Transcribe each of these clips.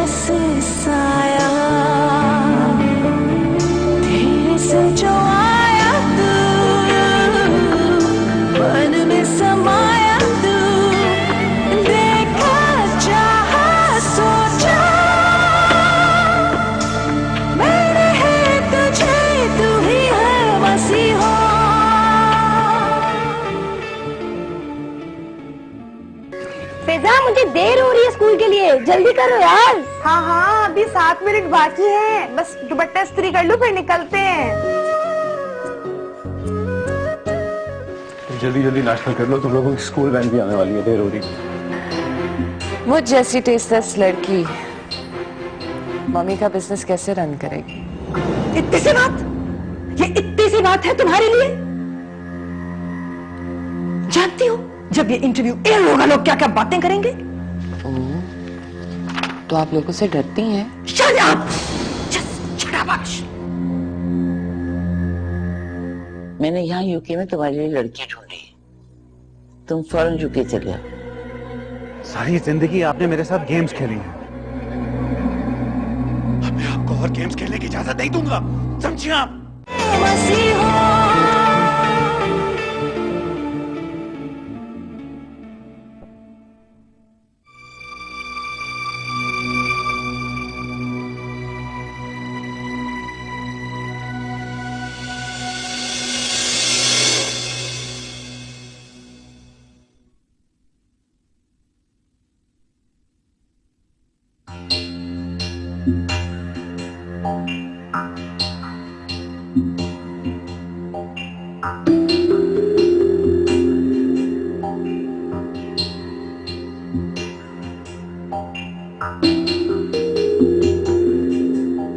बस साया धीरे से जो आया तू मन में समाया तू देखा चाहा सोचा मैंने है तुझे तू ही है मसीहा। फिजा मुझे देर हो रही है स्कूल के लिए, जल्दी करो यार। हाँ हाँ अभी 7 मिनट बाकी है, बस दुपट्टा इस्त्री कर लो फिर निकलते हैं। जल्दी जल्दी नाश्ता कर लो, तुम लोगों की स्कूल वैन भी आने वाली है, देर हो रही। मुझ जैसी टेस्टलेस लड़की मम्मी का बिजनेस कैसे रन करेगी? इतनी सी बात, ये इतनी सी बात है तुम्हारे लिए? जानती हो जब ये इंटरव्यू एयर होगा लोग क्या क्या बातें करेंगे? तो आप लोगों से डरती हैं? Shut up! Just शाबाश। मैंने यहाँ यूके में तुम्हारे लिए लड़की ढूंढी, तुम फौरन यूके चले आओ। सारी जिंदगी आपने मेरे साथ गेम्स खेली हैं, अब मैं आपको और गेम्स खेलने की इजाजत नहीं दूंगा, समझिए आप?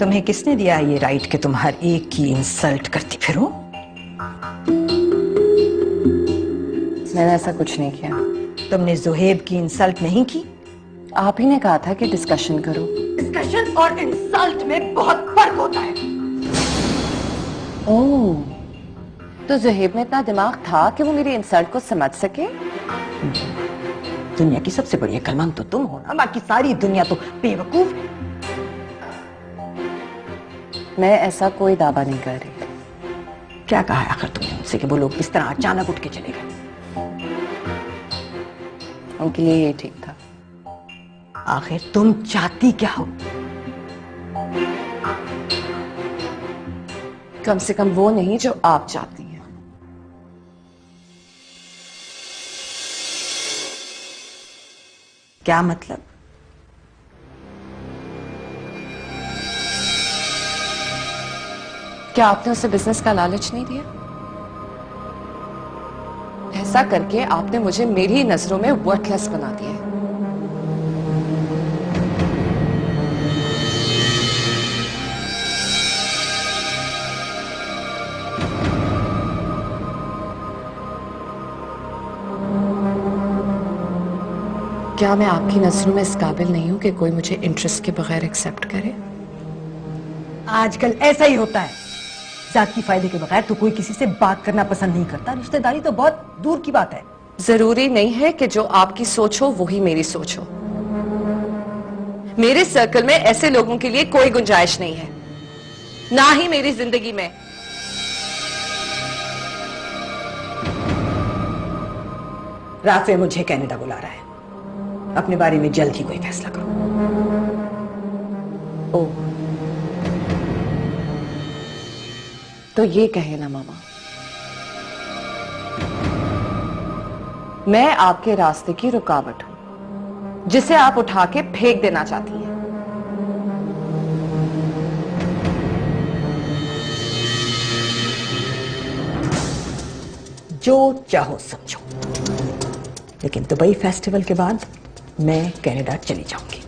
तुम्हें किसने दिया ये राइट कि तुम हर एक की इंसल्ट करती फिरो? मैंने ऐसा कुछ नहीं किया। तुमने जोहेब की इंसल्ट नहीं की? आप ही ने कहा था कि डिस्कशन करो। डिस्कशन और इंसल्ट में बहुत फर्क होता है। ओह, तो जोहेब में इतना दिमाग था कि वो मेरी इंसल्ट को समझ सके? दुनिया की सबसे बड़ी अक्लमंद तो तुम हो ना, बाकी सारी दुनिया तो बेवकूफ है। मैं ऐसा कोई दावा नहीं कर रही। क्या कहा है आखिर तुमने उनसे कि वो लोग इस तरह अचानक उठ के चले गए? उनके लिए ये ठीक था। आखिर तुम चाहती क्या हो? कम से कम वो नहीं जो आप चाहती हैं। क्या मतलब? क्या आपने उसे बिजनेस का लालच नहीं दिया? ऐसा करके आपने मुझे मेरी नजरों में वर्थलेस बना दिया है। क्या मैं आपकी नजरों में इस काबिल नहीं हूं कि कोई मुझे इंटरेस्ट के बगैर एक्सेप्ट करे? आजकल ऐसा ही होता है, जाती फायदे के बगैर तो कोई किसी से बात करना पसंद नहीं करता। रिश्तेदारी तो बहुत दूर की बात है। जरूरी नहीं है कि जो आपकी सोच हो वही मेरी सोच हो। मेरे सर्कल में ऐसे लोगों के लिए कोई गुंजाइश नहीं है, ना ही मेरी जिंदगी में। राफे मुझे कनाडा बुला रहा है, अपने बारे में जल्द ही कोई फैसला करो। ओ, तो ये कहे ना मामा, मैं आपके रास्ते की रुकावट हूं जिसे आप उठा के फेंक देना चाहती हैं। जो चाहो समझो, लेकिन दुबई फेस्टिवल के बाद मैं कनाडा चली जाऊंगी।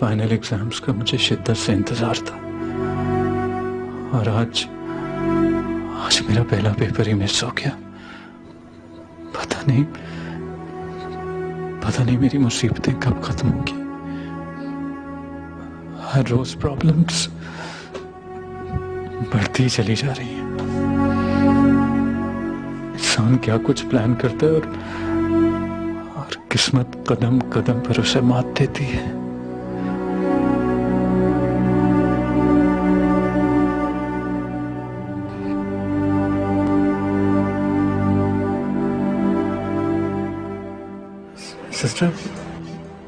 फाइनल एग्जाम्स का मुझे शिद्दत से इंतजार था और आज मेरा पहला पेपर ही मिस हो गया। पता नहीं मेरी मुसीबतें कब खत्म होंगी। हर रोज प्रॉब्लम्स बढ़ती चली जा रही है। इंसान क्या कुछ प्लान करता है और किस्मत कदम कदम पर उसे मात देती है। सिस्टर,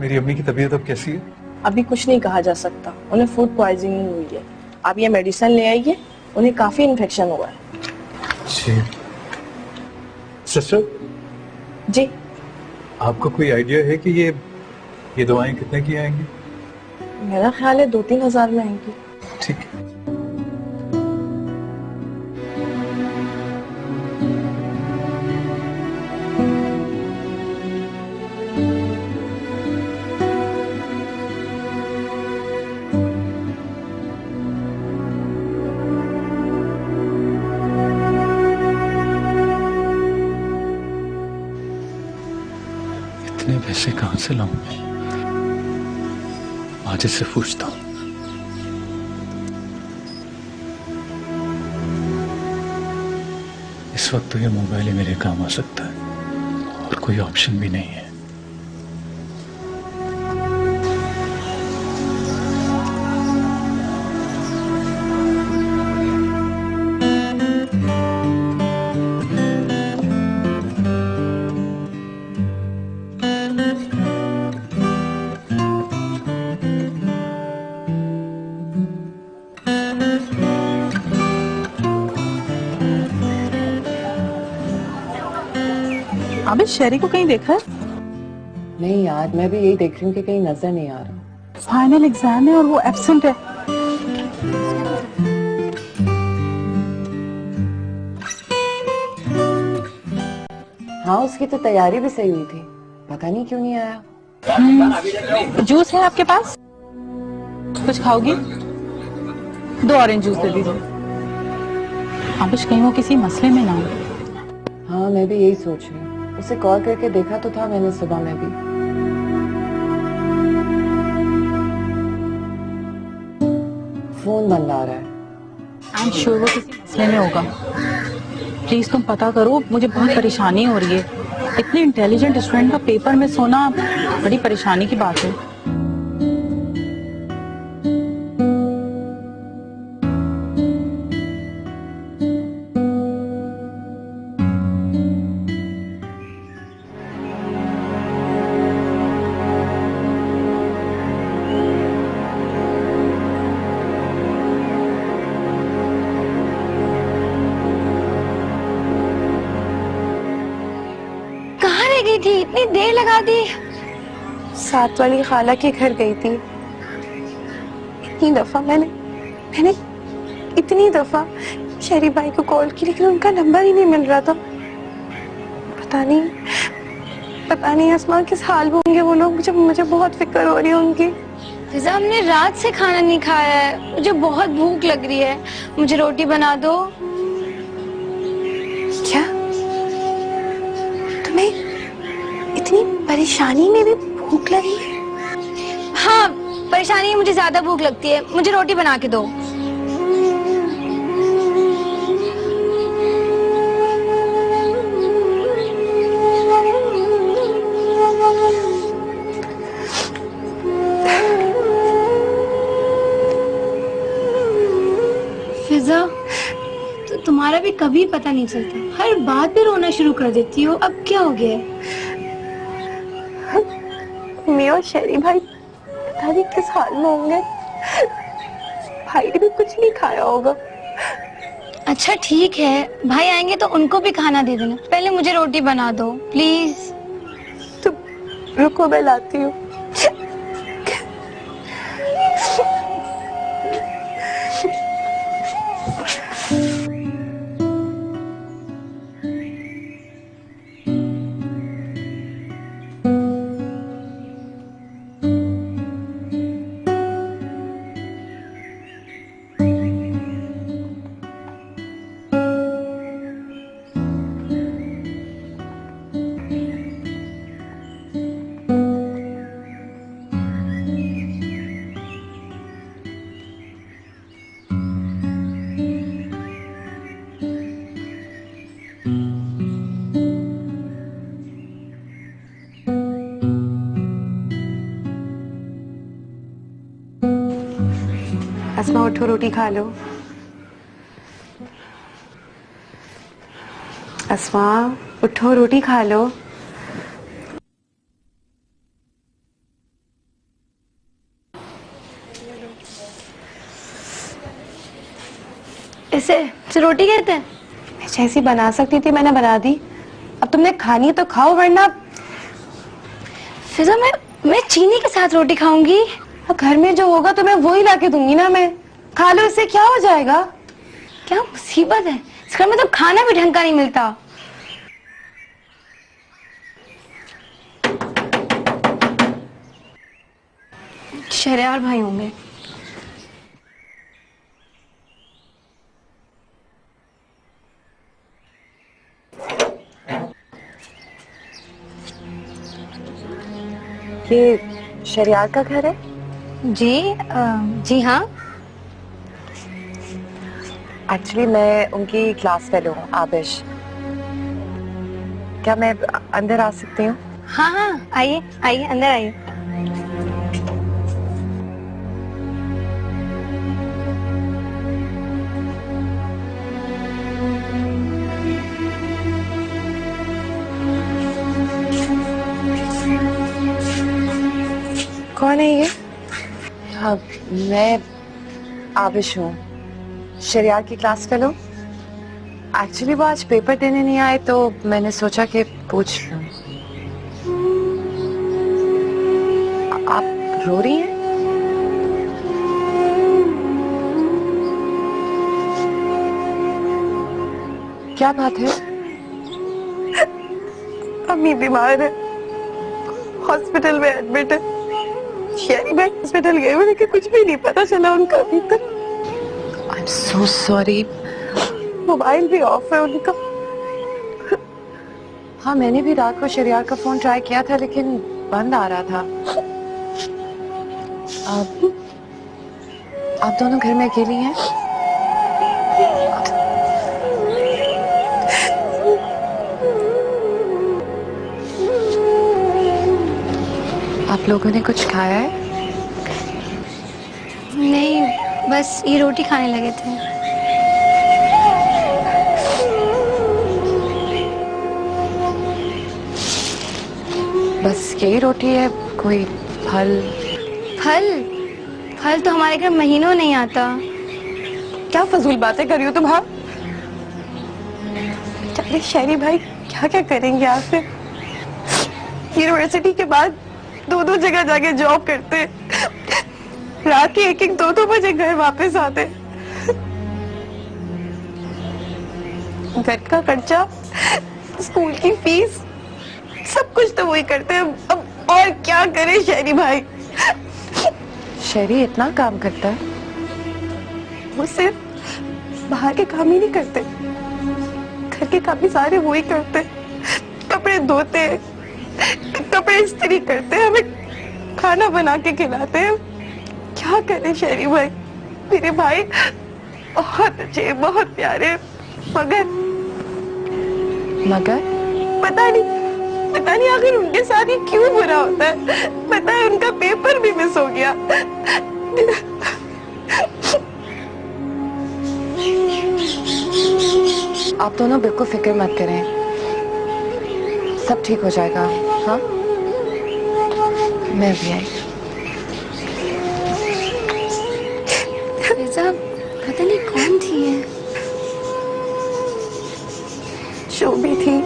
मेरी अम्मी की तबीयत अब कैसी है? अभी कुछ नहीं कहा जा सकता, उन्हें फूड पॉइजनिंग हुई है। आप ये मेडिसिन ले आइए, उन्हें काफी इन्फेक्शन हुआ है। जी सिस्टर, जी आपको कोई आइडिया है कि ये दवाएं कितने की आएंगी? मेरा ख्याल है 2-3 हजार में आएंगी। ठीक है। इतने पैसे कहां से लाऊं? आज इससे पूछता हूं। इस वक्त तो ये मोबाइल ही मेरे काम आ सकता है और कोई ऑप्शन भी नहीं है। अबे शेरी को कहीं देखा है? नहीं यार, मैं भी यही देख रही हूँ कि कहीं नजर नहीं आ रहा। फाइनल एग्जाम है और वो एब्सेंट है। हाँ, उसकी तो तैयारी भी सही हुई थी, पता नहीं क्यों नहीं आया। जूस है आपके पास? कुछ खाओगी? 2 ऑरेंज जूस दे दीजिए। अबिश कहीं वो किसी मसले में ना हो। हाँ, मैं भी यही सोच रही हूँ। उसे कॉल करके देखा तो था मैंने सुबह में भी। फोन बंद आ रहा है। आई एम श्योर वो किसी मसले में होगा। प्लीज तुम पता करो, मुझे बहुत परेशानी हो रही है। इतने इंटेलिजेंट स्टूडेंट का पेपर मिस होना बड़ी परेशानी की बात है। थी, इतनी देर लगा दी। साथ वाली खाला के घर गई थी। इतनी दफा मैंने इतनी दफा शेरी भाई को कॉल की, लेकिन उनका नंबर ही नहीं मिल रहा था। पता नहीं आसमा किस हाल में होंगे वो लोग। मुझे बहुत फिक्र हो रही है उनकी। फिजा, हमने रात से खाना नहीं खाया है, मुझे बहुत भूख लग रही है, मुझे रोटी बना दो। क्या तुम्हें इतनी परेशानी में भी भूख लगी है? हाँ, परेशानी है, मुझे ज्यादा भूख लगती है, मुझे रोटी बना के दो। फिजा, तो तुम्हारा भी कभी पता नहीं चलता, हर बात पे रोना शुरू कर देती हो। अब क्या हो गया है? मैं और शेरी भाई पता नहीं किस हाल में होंगे। भाई ने भी कुछ नहीं खाया होगा। अच्छा ठीक है, भाई आएंगे तो उनको भी खाना दे देना, पहले मुझे रोटी बना दो प्लीज। तुम रुको, मैं लाती हूँ। उठो रोटी खा लो। अस्मा उठो रोटी खा लो। इसे रोटी कहते हैं? मैं जैसी बना सकती थी मैंने बना दी। अब तुमने खानी तो खाओ वरना। फिजा मैं चीनी के साथ रोटी खाऊंगी। अब घर में जो होगा तो मैं वही ला के दूंगी ना। मैं खा लो, इससे क्या हो जाएगा? क्या मुसीबत है, इस घर में तो खाना भी ढंग का नहीं मिलता। शहरयार भाई होंगे। ये शरियार का घर है? जी हाँ। एक्चुअली मैं उनकी क्लास फेलो हूँ, आबिश। क्या मैं अंदर आ सकती हूँ? हाँ आइए आइए, अंदर आइए। कौन है ये? हाँ, मैं आबिश हूँ, शरियार की क्लास फेलो। एक्चुअली वो आज पेपर देने नहीं आए तो मैंने सोचा कि पूछ लूं। आप रो रही हैं? क्या बात है? अम्मी बीमार है, हॉस्पिटल में एडमिट है। शेरी भाई हॉस्पिटल गए हुए लेकिन कुछ भी नहीं पता चला उनका अभी तक। I am so sorry. Mobile भी ऑफ है उनका। हाँ, मैंने भी रात को शरियार का फोन ट्राई किया था लेकिन बंद आ रहा था। आप दोनों घर में अकेली हैं? आप लोगों ने कुछ खाया है? नहीं, बस ये रोटी खाने लगे थे। बस यही रोटी है? कोई फल? फल? फल तो हमारे घर महीनों नहीं आता। क्या फजूल बातें कर रही हो तुम? हाँ, अरे शेरी भाई क्या क्या करेंगे आप? यूनिवर्सिटी के बाद दो जगह जाके जॉब करते, रात के 1-1, 2-2 बजे घर वापस आते। घर का खर्चा, स्कूल की फीस, सब कुछ तो वही करते हैं। अब और क्या करे शेरी भाई? शेरी इतना काम करता है? वो सिर्फ बाहर के काम ही नहीं करते, घर के काम भी सारे वो ही करते। कपड़े धोते, कपड़े इस्त्री करते, हमें खाना बना के खिलाते हैं। क्या करे शेरी भाई? मेरे भाई बहुत अच्छे, बहुत प्यारे, मगर पता नहीं आखिर उनके साथ ही क्यों बुरा होता है। पता है उनका पेपर भी मिस हो गया। आप दोनों बिल्कुल फिक्र मत करें, सब ठीक हो जाएगा। हाँ, मैं भी आई। फिजा, पता नहीं कौन थी ये। शोभी थी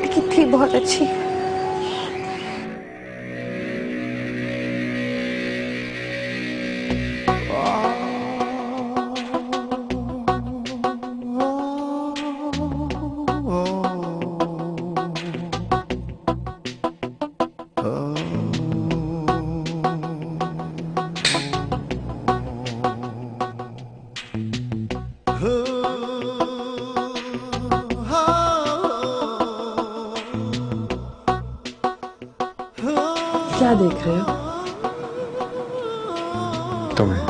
लेकिन थी बहुत अच्छी। क्या देख रहे हो? तुम्हें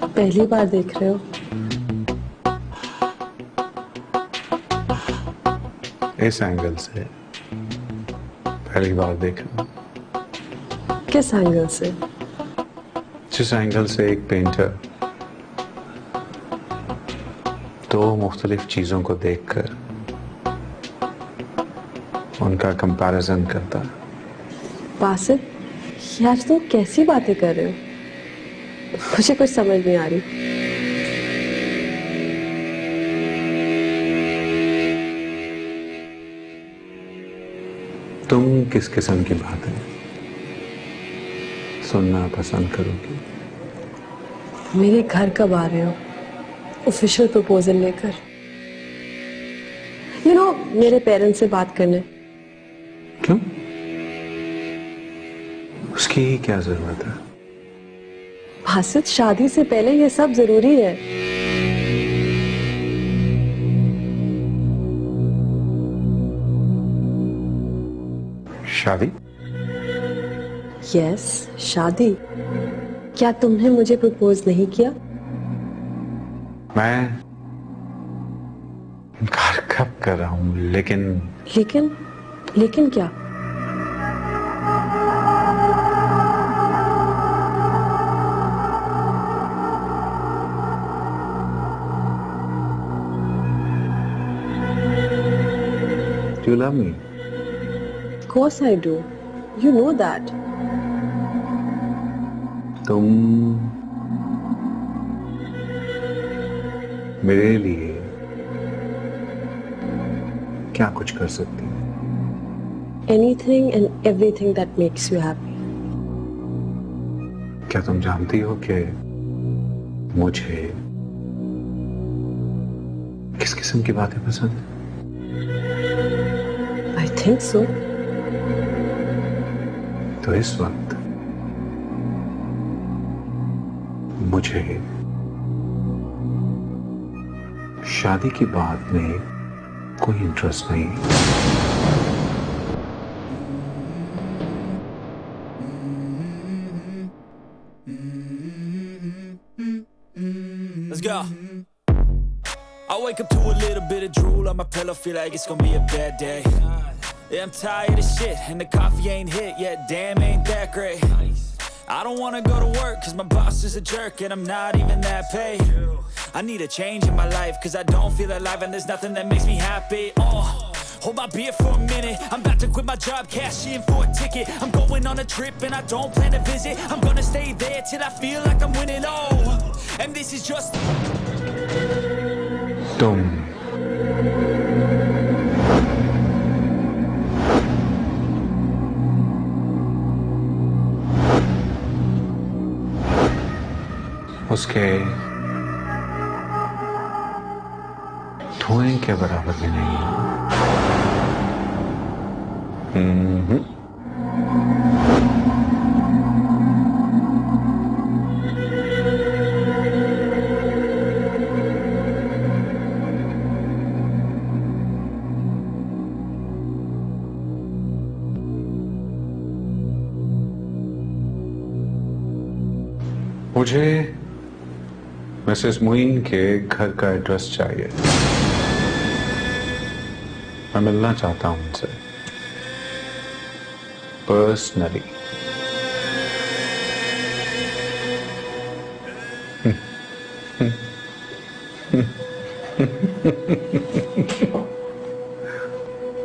पहली बार देख रहे हो? इस एंगल से पहली बार देख रहा हूं। किस एंगल से? जिस एंगल से एक पेंटर दो मुख्तलिफ चीजों को देखकर उनका कंपैरिजन करता है। बासित, यार तुम कैसी बातें कर रहे हो? मुझे कुछ समझ नहीं आ रही। तुम किस किस्म की बातें सुनना पसंद करोगी? मेरे घर कब आ रहे हो ऑफिशियल प्रपोजल लेकर? मेरे पेरेंट्स से बात करने। क्यों? उसकी क्या जरूरत है? बासित, शादी से पहले ये सब जरूरी है। शादी? यस, शादी। क्या तुमने मुझे प्रपोज नहीं किया? मैं इनकार कब कर रहा हूं, लेकिन लेकिन क्या? Do you love me? Of course I do. You know that. तुम मेरे लिए क्या कुछ कर सकती हो? Anything and everything that makes you happy. क्या तुम जानती हो कि मुझे किस किस्म की बातें पसंद है? I think so. तो इस वक्त मुझे शादी की बात में कोई इंटरेस्ट नहीं। Let's go. I wake up to a little bit of drool on my pillow, feel like it's gonna be a bad day. Yeah, I'm tired of shit and the coffee ain't hit yet, damn ain't that great. I don't wanna go to work cause my boss is a jerk and I'm not even that paid. I need a change in my life cause I don't feel alive and there's nothing that makes me happy. Hold my beer for a minute, I'm about to quit my job, cash in for a ticket. I'm going on a trip and I don't plan to visit. I'm gonna stay there till I feel like I'm winning, and this is just... तुम उसके धुएं के बराबर भी नहीं हो। मुझे Mrs Muin के घर का एड्रेस चाहिए। मैं मिलना चाहता हूं उनसे पर्सनली।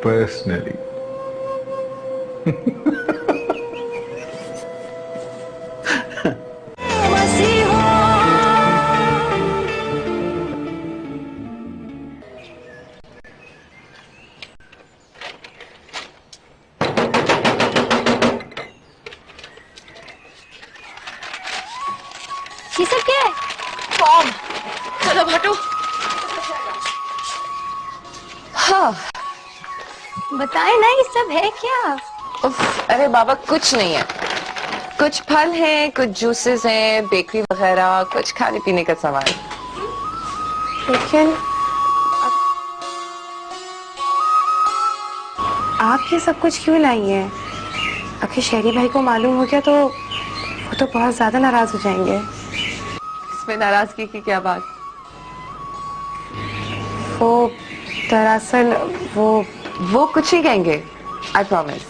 पर्सनली। ये सब क्या है? फॉर्म। चलो हटो। हाँ, बताए ना ये सब है क्या? अरे बाबा कुछ नहीं है, कुछ फल हैं, कुछ जूसेस हैं, बेकरी वगैरह, कुछ खाने पीने का सामान। लेकिन आप ये सब कुछ क्यों लाई हैं? अगर शहरी भाई को मालूम हो गया तो वो तो बहुत ज्यादा नाराज हो जाएंगे। इसमें नाराजगी की क्या बात? वो दरअसल वो कुछ नहीं कहेंगे, आई प्रॉमिस।